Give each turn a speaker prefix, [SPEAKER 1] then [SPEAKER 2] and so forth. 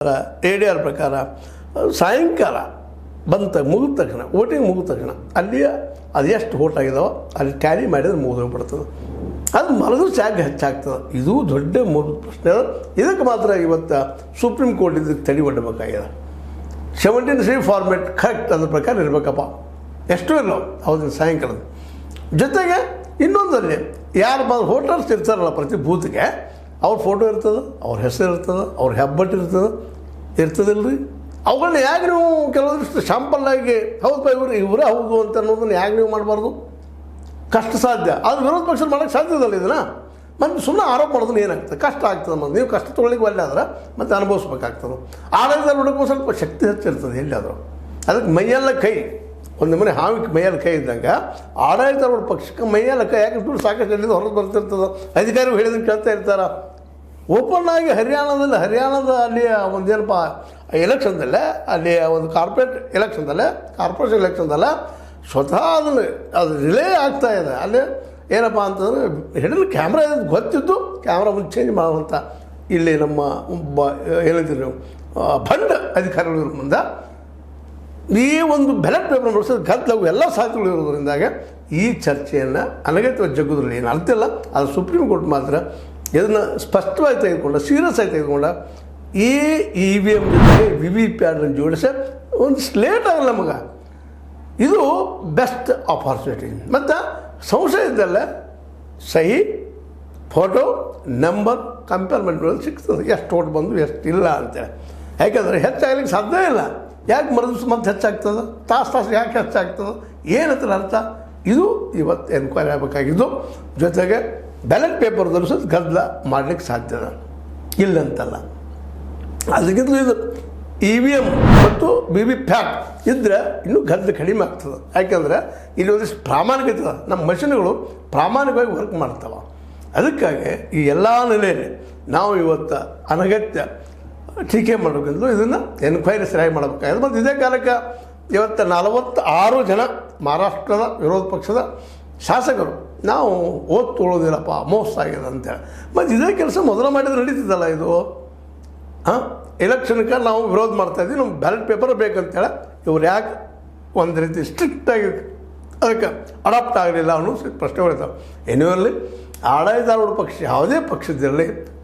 [SPEAKER 1] ADR ಪ್ರಕಾರ ಸಾಯಂಕಾಲ ಮುಗಿದ ತಕ್ಷಣ ವೋಟಿಂಗ್ ಮುಗಿದ ತಕ್ಷಣ ಅಲ್ಲಿಯ ಅದು ಎಷ್ಟು ವೋಟ್ ಆಗಿದಾವೋ ಅಲ್ಲಿ ಟ್ಯಾಲಿ ಮಾಡಿದ್ರೆ ಮುಗಿದೋಗ್ಬಿಡ್ತದೆ. ಅದು ಮರದು ಚಾರ್ಜ್ ಹೆಚ್ಚಾಗ್ತದೆ. ಇದು ದೊಡ್ಡ ಮೂರು ಪ್ರಶ್ನೆ. ಇದಕ್ಕೆ ಮಾತ್ರ ಇವತ್ತು ಸುಪ್ರೀಂ ಕೋರ್ಟ್ ಇದಕ್ಕೆ ತಡೆ ಒಡ್ಡಬೇಕಾಗಿದೆ. 17C ಫಾರ್ಮೆಟ್ ಕರೆಕ್ಟ್ ಅದ್ರ ಪ್ರಕಾರ ಇರಬೇಕಪ್ಪ, ಎಷ್ಟು ಇಲ್ಲ ಹೌದು ಸಾಯಂಕಾಲದ ಜೊತೆಗೆ ಇನ್ನೊಂದಲ್ಲಿ ಯಾರು ವೋಟರ್ಸ್ ಇರ್ತಾರಲ್ಲ ಪ್ರತಿ ಬೂತ್ಗೆ ಅವ್ರ ಫೋಟೋ ಇರ್ತದೆ, ಅವ್ರ ಹೆಸರು ಇರ್ತದೆ, ಅವ್ರ ಹೆಬ್ಬಟ್ಟು ಇರ್ತದಿಲ್ಲ ರೀ. ಅವುಗಳನ್ನ ಯಾಕೆ ನೀವು ಕೆಲವೊಂದಿಷ್ಟು ಶಾಂಪಲ್ಲಾಗಿ ಹೌದು ಇವರೇ ಹೌದು ಅಂತ ಅನ್ನೋದನ್ನು ಯಾಕೆ ನೀವು ಮಾಡಬಾರ್ದು? ಕಷ್ಟ ಸಾಧ್ಯ, ಅದು ವಿರೋಧ ಪಕ್ಷ ಮಾಡೋಕ್ಕೆ ಸಾಧ್ಯದಲ್ಲ ಇದನ್ನು. ಮತ್ತು ಸುಮ್ಮನೆ ಆರೋಪ ಮಾಡೋದನ್ನ ಏನಾಗ್ತದೆ, ಕಷ್ಟ ಆಗ್ತದೆ. ಮತ್ತು ನೀವು ಕಷ್ಟ ತೊಗೊಳ್ಳಿಕ್ಕೆ ಒಳ್ಳೆ ಆದ್ರೆ ಮತ್ತು ಅನುಭವಿಸ್ಬೇಕಾಗ್ತದೆ. ಆಡಳಿತ ನೋಡೋಕ್ಕೂ ಸ್ವಲ್ಪ ಶಕ್ತಿ ಹೆಚ್ಚಿರ್ತದೆ ಎಲ್ಲಿಯಾದರೂ. ಅದಕ್ಕೆ ಮೈಯೆಲ್ಲ ಕೈ ಒಂದು ಮನೆ ಹಾವಿಗೆ ಮೈಯಲ್ಲಿ ಕೈ ಇದ್ದಂಗೆ ಆಡಳಿತ ಪಕ್ಷಕ್ಕೆ ಮೈಯೆಲ್ಲ ಕೈ ಯಾಕೆ ದುಡ್ಡು ಸಾಕಷ್ಟು ಎಲ್ಲಿಂದ ಹೊರಗೆ ಬರ್ತಿರ್ತದೆ. ಅಧಿಕಾರಿಗಳು ಹೇಳಿದನ್ನು ಕೇಳ್ತಾ ಇರ್ತಾರೆ. ಓಪನ್ ಆಗಿ ಹರಿಯಾಣದ ಅಲ್ಲಿಯ ಒಂದೇನಪ್ಪ ಎಲೆಕ್ಷನ್ದಲ್ಲೇ ಅಲ್ಲಿ ಒಂದು ಕಾರ್ಪೊರೇಷನ್ ಎಲೆಕ್ಷನ್ದಲ್ಲೇ ಸ್ವತಃ ಅದು ರಿಲೇ ಆಗ್ತಾಯಿದೆ. ಅಲ್ಲಿ ಏನಪ್ಪ ಅಂತಂದರೆ ಹಿಡಿದು ಕ್ಯಾಮ್ರಾ ಗೊತ್ತಿದ್ದು ಕ್ಯಾಮ್ರಾ ಮುಂದೆ ಚೇಂಜ್ ಮಾಡುವಂಥ ಇಲ್ಲಿ ನಮ್ಮ ಏನಂತೀರಿ ಭಂಡ ಅಧಿಕಾರಿಗಳು ಮುಂದೆ ಈ ಒಂದು ಬ್ಯಾಲೆಟ್ ಪೇಪರ್ ನೋಡಿಸೋದು ಗದ್ದಲವು ಎಲ್ಲ ಸಾಧ್ಯಗಳು ಇರೋದ್ರಿಂದಾಗೆ ಈ ಚರ್ಚೆಯನ್ನು ಅನಗತ್ಯವಾಗಿ ಜಗ್ಗೋದ್ರಲ್ಲಿ ಏನು ಅರ್ಥ ಇಲ್ಲ. ಅದು ಸುಪ್ರೀಂ ಕೋರ್ಟ್ ಮಾತ್ರ ಇದನ್ನು ಸ್ಪಷ್ಟವಾಗಿ ತೆಗೆದುಕೊಂಡ, ಸೀರಿಯಸ್ ಆಗಿ ತೆಗೆದುಕೊಂಡ. ಈ EVM ಜೊತೆಗೆ VVPAT ಜೋಡಿಸಿ ಒಂದು ಸ್ಲೇಟ್ ಆಗಲ್ಲ ನಮಗೆ. ಇದು ಬೆಸ್ಟ್ ಆಪರ್ಚುನಿಟಿ. ಮತ್ತು ಸಂಶಯ ಇದ್ದಲ್ಲೇ ಸಹಿ, ಫೋಟೋ, ನಂಬರ್ ಕಂಪೇರ್ಮೆಂಟ್ಗಳಲ್ಲಿ ಸಿಗ್ತದೆ, ಎಷ್ಟು ಓಟ್ ಬಂದು ಎಷ್ಟು ಇಲ್ಲ ಅಂತೇಳಿ. ಯಾಕೆಂದರೆ ಹೆಚ್ಚಾಗಲಿಕ್ಕೆ ಸಾಧ್ಯ ಇಲ್ಲ. ಯಾಕೆ ಮರುದಿವ್ಸ ಮತ್ತೆ ಹೆಚ್ಚಾಗ್ತದೆ, ತಾಸು ಯಾಕೆ ಹೆಚ್ಚಾಗ್ತದೆ, ಏನಂತ ಅರ್ಥ. ಇದು ಇವತ್ತು ಎನ್ಕ್ವೈರಿ ಆಗಬೇಕಾಗಿದ್ದು. ಜೊತೆಗೆ ಬ್ಯಾಲೆಟ್ ಪೇಪರ್ದಲ್ಲೂ ಸಹ ಗದ್ದಲ ಮಾಡಲಿಕ್ಕೆ ಸಾಧ್ಯದ ಇಲ್ಲಂತಲ್ಲ. ಅದಕ್ಕಿಂತಲೂ ಇದು EVM ಮತ್ತು VVPAT ಇದ್ದರೆ ಇನ್ನೂ ಗದ್ದಲ ಕಡಿಮೆ ಆಗ್ತದೆ. ಯಾಕೆಂದರೆ ಇಲ್ಲಿ ಒಂದಿಷ್ಟು ಪ್ರಾಮಾಣಿಕತೆ ಇದೆ. ನಮ್ಮ ಮಷಿನ್ಗಳು ಪ್ರಾಮಾಣಿಕವಾಗಿ ವರ್ಕ್ ಮಾಡ್ತಾವೆ. ಅದಕ್ಕಾಗಿ ಈ ಎಲ್ಲ ನೆಲೆಯಲ್ಲಿ ನಾವು ಇವತ್ತು ಅನಗತ್ಯ ಟೀಕೆ ಮಾಡೋಕ್ಕಿಂತ ಇದನ್ನು ಎನ್ಕ್ವೈರಿ ಸರಿಯಾಗಿ ಮಾಡಬೇಕಾಗಿದೆ. ಮತ್ತು ಇದೇ ಕಾಲಕ್ಕೆ ಇವತ್ತು 46 ಜನ ಮಹಾರಾಷ್ಟ್ರದ ವಿರೋಧ ಪಕ್ಷದ ಶಾಸಕರು ನಾವು ಓದ್ ತೊಗೊಳ್ಳೋದಿಲ್ಲಪ್ಪ ಮೋಸ ಆಗಿದೆ ಅಂತೇಳಿ. ಮತ್ತು ಇದೇ ಕೆಲಸ ಮೊದಲು ಮಾಡಿದ್ರೆ ನಡೀತಿದ್ದಲ್ಲ ಇದು. ಎಲೆಕ್ಷನ್ಗೆ ನಾವು ವಿರೋಧ ಮಾಡ್ತಾಯಿದ್ವಿ, ನಮ್ಗೆ ಬ್ಯಾಲೆಟ್ ಪೇಪರ್ ಬೇಕಂತೇಳಿ. ಇವ್ರು ಯಾಕೆ ಒಂದು ರೀತಿ ಸ್ಟ್ರಿಕ್ಟಾಗಿ ಅದಕ್ಕೆ ಅಡಾಪ್ಟ್ ಆಗಲಿಲ್ಲ ಅನ್ನೋ ಪ್ರಶ್ನೆಗಳಿದ್ದಾವೆ. ಏನೇ ಇರಲಿ, ಆಡಳಿತಾರೂಢ ಪಕ್ಷ ಯಾವುದೇ ಪಕ್ಷದಿರಲಿ